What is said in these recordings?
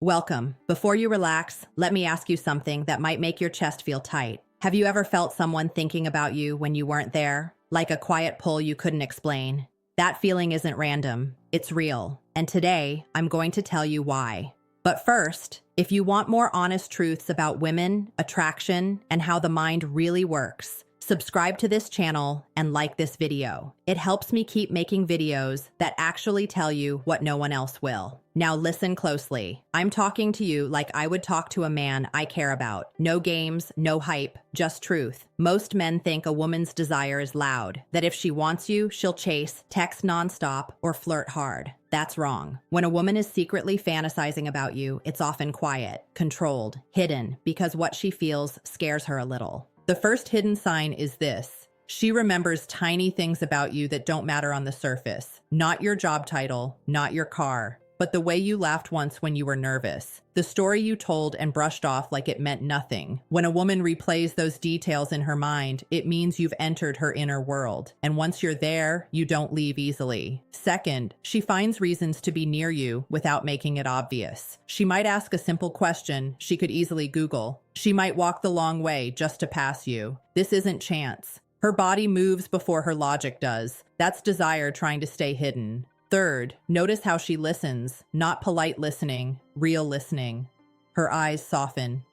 Welcome. Before you relax, let me ask you something that might make your chest feel tight. Have you ever felt someone thinking about you when you weren't there? Like a quiet pull you couldn't explain? That feeling isn't random, it's real. And today, I'm going to tell you why. But first, if you want more honest truths about women, attraction, and how the mind really works, subscribe to this channel and like this video. It helps me keep making videos that actually tell you what no one else will. Now listen closely. I'm talking to you like I would talk to a man I care about. No games, no hype, just truth. Most men think a woman's desire is loud, that if she wants you, she'll chase, text nonstop, or flirt hard. That's wrong. When a woman is secretly fantasizing about you, it's often quiet, controlled, hidden, because what she feels scares her a little. The first hidden sign is this. She remembers tiny things about you that don't matter on the surface. Not your job title, not your car, but the way you laughed once when you were nervous. The story you told and brushed off like it meant nothing. When a woman replays those details in her mind, it means you've entered her inner world. And once you're there, you don't leave easily. Second, she finds reasons to be near you without making it obvious. She might ask a simple question she could easily Google. She might walk the long way just to pass you. This isn't chance. Her body moves before her logic does. That's desire trying to stay hidden. Third, notice how she listens, not polite listening, real listening. Her eyes soften.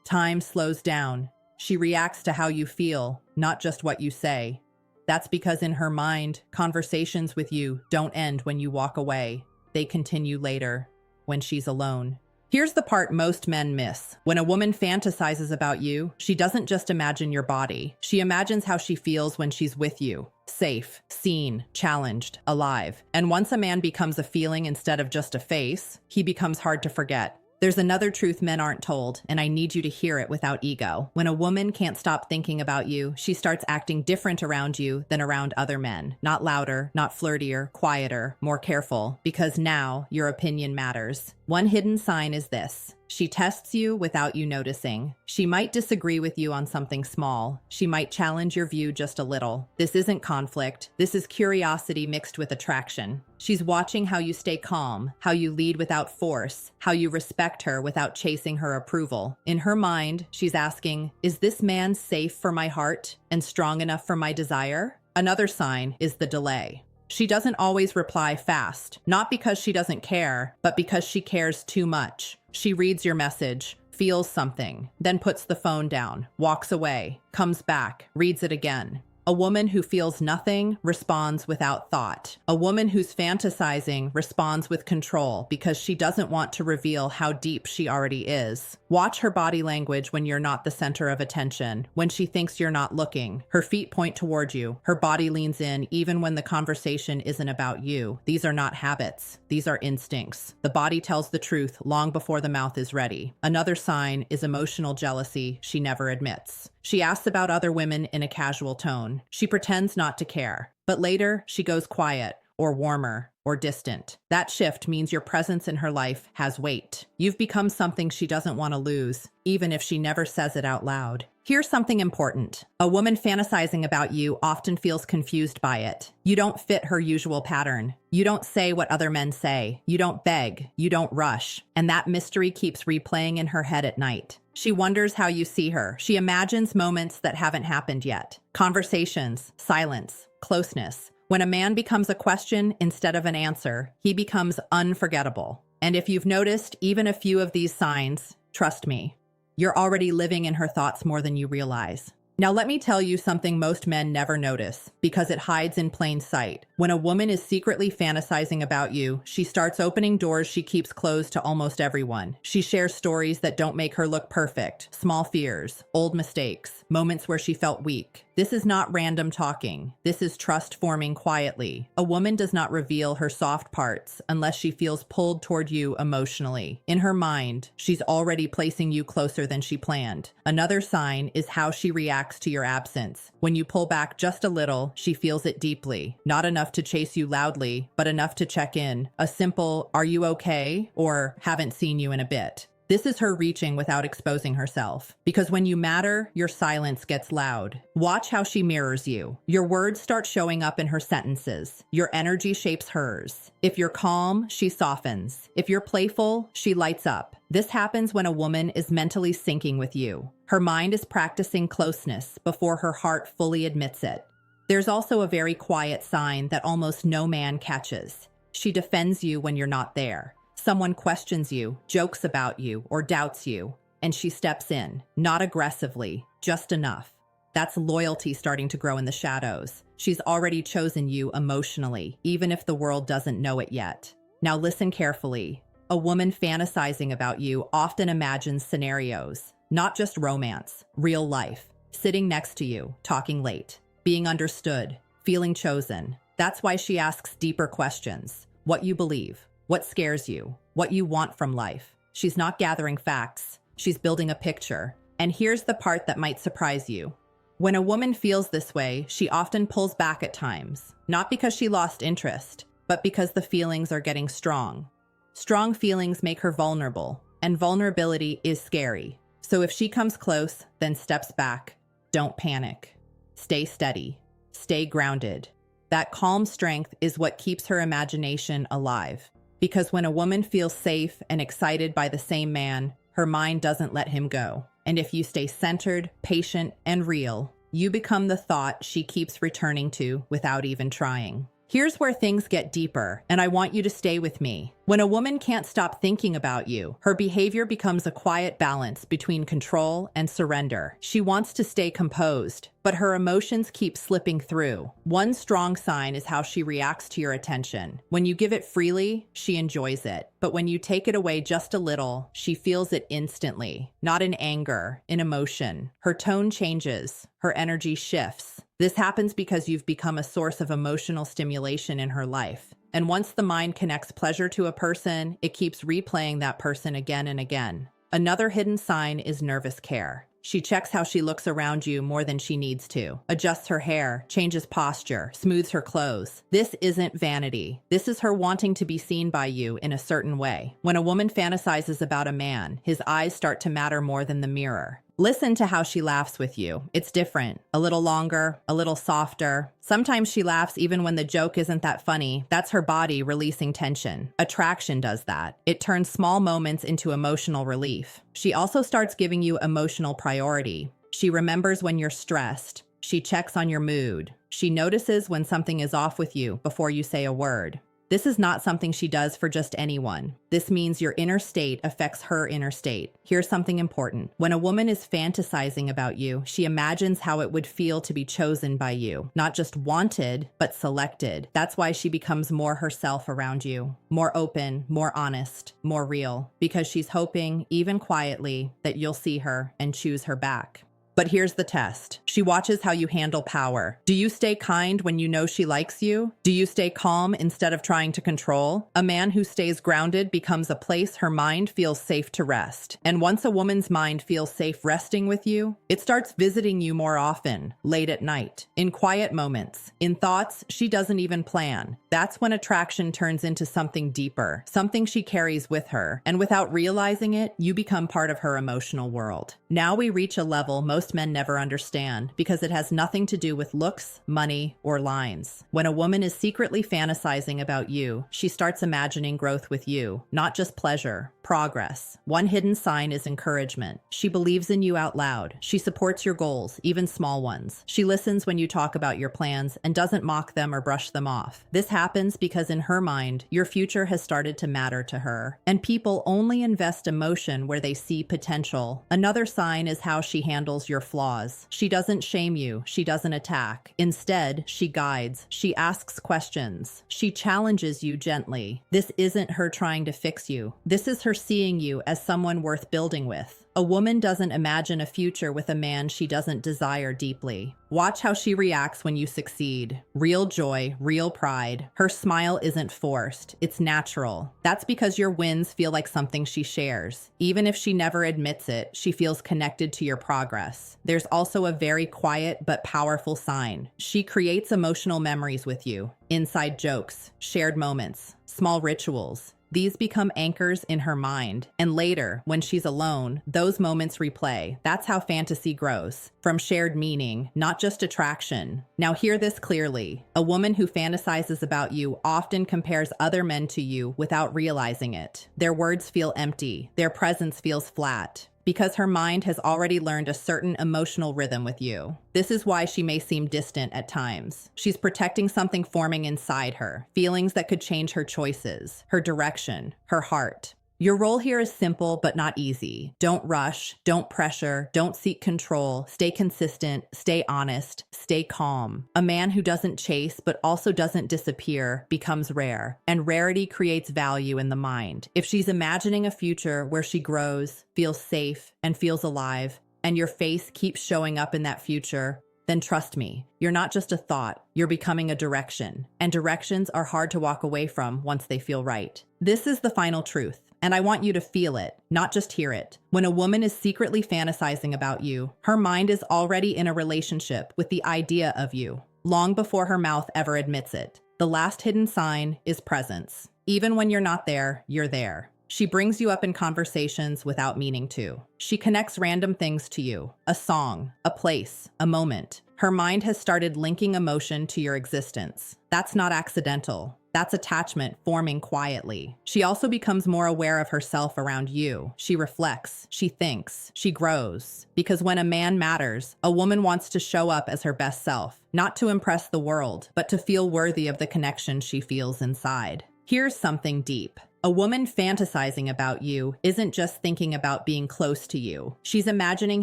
Time slows down. She reacts to how you feel, not just what you say. That's because in her mind, conversations with you don't end when you walk away. They continue later, when she's alone. Here's the part most men miss. When a woman fantasizes about you, she doesn't just imagine your body. She imagines how she feels when she's with you. Safe, seen, challenged, alive. And once a man becomes a feeling instead of just a face, he becomes hard to forget. There's another truth men aren't told, and I need you to hear it without ego. When a woman can't stop thinking about you, she starts acting different around you than around other men. Not louder, not flirtier, quieter, more careful, because now your opinion matters. One hidden sign is this. She tests you without you noticing. She might disagree with you on something small. She might challenge your view just a little. This isn't conflict. This is curiosity mixed with attraction. She's watching how you stay calm, how you lead without force, how you respect her without chasing her approval. In her mind, she's asking, is this man safe for my heart and strong enough for my desire? Another sign is the delay. She doesn't always reply fast, not because she doesn't care, but because she cares too much. She reads your message, feels something, then puts the phone down, walks away, comes back, reads it again. A woman who feels nothing responds without thought. A woman who's fantasizing responds with control because she doesn't want to reveal how deep she already is. Watch her body language when you're not the center of attention, when she thinks you're not looking. Her feet point toward you. Her body leans in even when the conversation isn't about you. These are not habits. These are instincts. The body tells the truth long before the mouth is ready. Another sign is emotional jealousy she never admits. She asks about other women in a casual tone. She pretends not to care, but later she goes quiet or warmer or distant. That shift means your presence in her life has weight. You've become something she doesn't want to lose, even if she never says it out loud. Here's something important. A woman fantasizing about you often feels confused by it. You don't fit her usual pattern. You don't say what other men say. You don't beg. You don't rush. And that mystery keeps replaying in her head at night. She wonders how you see her. She imagines moments that haven't happened yet. Conversations, silence, closeness. When a man becomes a question instead of an answer, he becomes unforgettable. And if you've noticed even a few of these signs, trust me, you're already living in her thoughts more than you realize. Now let me tell you something most men never notice, because it hides in plain sight. When a woman is secretly fantasizing about you, she starts opening doors she keeps closed to almost everyone. She shares stories that don't make her look perfect, small fears, old mistakes, moments where she felt weak. This is not random talking. This is trust forming quietly. A woman does not reveal her soft parts unless she feels pulled toward you emotionally. In her mind, she's already placing you closer than she planned. Another sign is how she reacts to your absence. When you pull back just a little, she feels it deeply. Not enough to chase you loudly, but enough to check in. A simple, "Are you okay?" or "Haven't seen you in a bit." This is her reaching without exposing herself. Because when you matter, your silence gets loud. Watch how she mirrors you. Your words start showing up in her sentences. Your energy shapes hers. If you're calm, she softens. If you're playful, she lights up. This happens when a woman is mentally syncing with you. Her mind is practicing closeness before her heart fully admits it. There's also a very quiet sign that almost no man catches. She defends you when you're not there. Someone questions you, jokes about you, or doubts you, and she steps in, not aggressively, just enough. That's loyalty starting to grow in the shadows. She's already chosen you emotionally, even if the world doesn't know it yet. Now listen carefully. A woman fantasizing about you often imagines scenarios, not just romance, real life, sitting next to you, talking late, being understood, feeling chosen. That's why she asks deeper questions. What you believe, what scares you, what you want from life. She's not gathering facts. She's building a picture. And here's the part that might surprise you. When a woman feels this way, she often pulls back at times, not because she lost interest, but because the feelings are getting strong. Strong feelings make her vulnerable, and vulnerability is scary. So if she comes close, then steps back, don't panic. Stay steady. Stay grounded. That calm strength is what keeps her imagination alive. Because when a woman feels safe and excited by the same man, her mind doesn't let him go. And if you stay centered, patient, and real, you become the thought she keeps returning to without even trying. Here's where things get deeper, and I want you to stay with me. When a woman can't stop thinking about you, her behavior becomes a quiet balance between control and surrender. She wants to stay composed, but her emotions keep slipping through. One strong sign is how she reacts to your attention. When you give it freely, she enjoys it. But when you take it away just a little, she feels it instantly. Not in anger, in emotion. Her tone changes. Her energy shifts. This happens because you've become a source of emotional stimulation in her life. And once the mind connects pleasure to a person, it keeps replaying that person again and again. Another hidden sign is nervous care. She checks how she looks around you more than she needs to, adjusts her hair, changes posture, smooths her clothes. This isn't vanity. This is her wanting to be seen by you in a certain way. When a woman fantasizes about a man, his eyes start to matter more than the mirror. Listen to how she laughs with you. It's different. A little longer, a little softer. Sometimes she laughs even when the joke isn't that funny. That's her body releasing tension. Attraction does that. It turns small moments into emotional relief. She also starts giving you emotional priority. She remembers when you're stressed. She checks on your mood. She notices when something is off with you before you say a word. This is not something she does for just anyone. This means your inner state affects her inner state. Here's something important. When a woman is fantasizing about you, she imagines how it would feel to be chosen by you. Not just wanted, but selected. That's why she becomes more herself around you. More open, more honest, more real. Because she's hoping, even quietly, that you'll see her and choose her back. But here's the test. She watches how you handle power. Do you stay kind when you know she likes you? Do you stay calm instead of trying to control? A man who stays grounded becomes a place her mind feels safe to rest. And once a woman's mind feels safe resting with you, it starts visiting you more often, late at night, in quiet moments, in thoughts she doesn't even plan. That's when attraction turns into something deeper, something she carries with her. And without realizing it, you become part of her emotional world. Now we reach a level most men never understand because it has nothing to do with looks, money, or lines. When a woman is secretly fantasizing about you, she starts imagining growth with you, not just pleasure, progress. One hidden sign is encouragement. She believes in you out loud. She supports your goals, even small ones. She listens when you talk about your plans and doesn't mock them or brush them off. This happens because in her mind, your future has started to matter to her. And people only invest emotion where they see potential. Another sign is how she handles your flaws. She doesn't shame you. She doesn't attack. Instead, she guides. She asks questions. She challenges you gently. This isn't her trying to fix you. This is her seeing you as someone worth building with. A woman doesn't imagine a future with a man she doesn't desire deeply. Watch how she reacts when you succeed. Real joy, real pride. Her smile isn't forced. It's natural. That's because your wins feel like something she shares. Even if she never admits it, she feels connected to your progress. There's also a very quiet but powerful sign. She creates emotional memories with you. Inside jokes, shared moments, small rituals. These become anchors in her mind, and later, when she's alone, those moments replay. That's how fantasy grows, from shared meaning, not just attraction. Now hear this clearly. A woman who fantasizes about you often compares other men to you without realizing it. Their words feel empty, their presence feels flat, because her mind has already learned a certain emotional rhythm with you. This is why she may seem distant at times. She's protecting something forming inside her, feelings that could change her choices, her direction, her heart. Your role here is simple but not easy. Don't rush, don't pressure, don't seek control. Stay consistent, stay honest, stay calm. A man who doesn't chase but also doesn't disappear becomes rare, and rarity creates value in the mind. If she's imagining a future where she grows, feels safe, and feels alive, and your face keeps showing up in that future, then trust me, you're not just a thought, you're becoming a direction. And directions are hard to walk away from once they feel right. This is the final truth, and I want you to feel it, not just hear it. When a woman is secretly fantasizing about you, her mind is already in a relationship with the idea of you, long before her mouth ever admits it. The last hidden sign is presence. Even when you're not there, you're there. She brings you up in conversations without meaning to. She connects random things to you, a song, a place, a moment. Her mind has started linking emotion to your existence. That's not accidental. That's attachment forming quietly. She also becomes more aware of herself around you. She reflects, she thinks, she grows. Because when a man matters, a woman wants to show up as her best self, not to impress the world, but to feel worthy of the connection she feels inside. Here's something deep. A woman fantasizing about you isn't just thinking about being close to you. She's imagining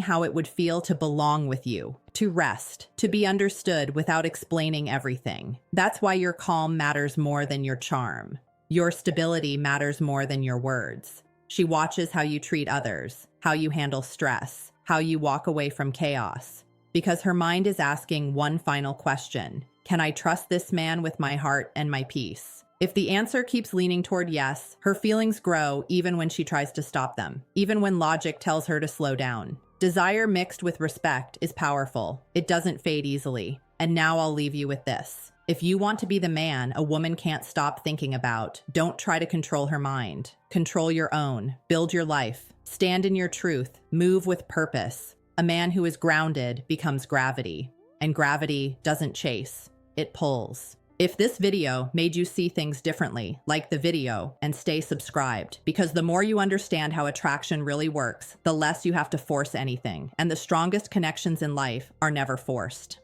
how it would feel to belong with you, to rest, to be understood without explaining everything. That's why your calm matters more than your charm. Your stability matters more than your words. She watches how you treat others, how you handle stress, how you walk away from chaos. Because her mind is asking one final question: can I trust this man with my heart and my peace? If the answer keeps leaning toward yes, her feelings grow even when she tries to stop them, even when logic tells her to slow down. Desire mixed with respect is powerful. It doesn't fade easily. And now I'll leave you with this. If you want to be the man a woman can't stop thinking about, don't try to control her mind. Control your own. Build your life. Stand in your truth. Move with purpose. A man who is grounded becomes gravity. And gravity doesn't chase. It pulls. If this video made you see things differently, like the video and stay subscribed, because the more you understand how attraction really works, the less you have to force anything, and the strongest connections in life are never forced.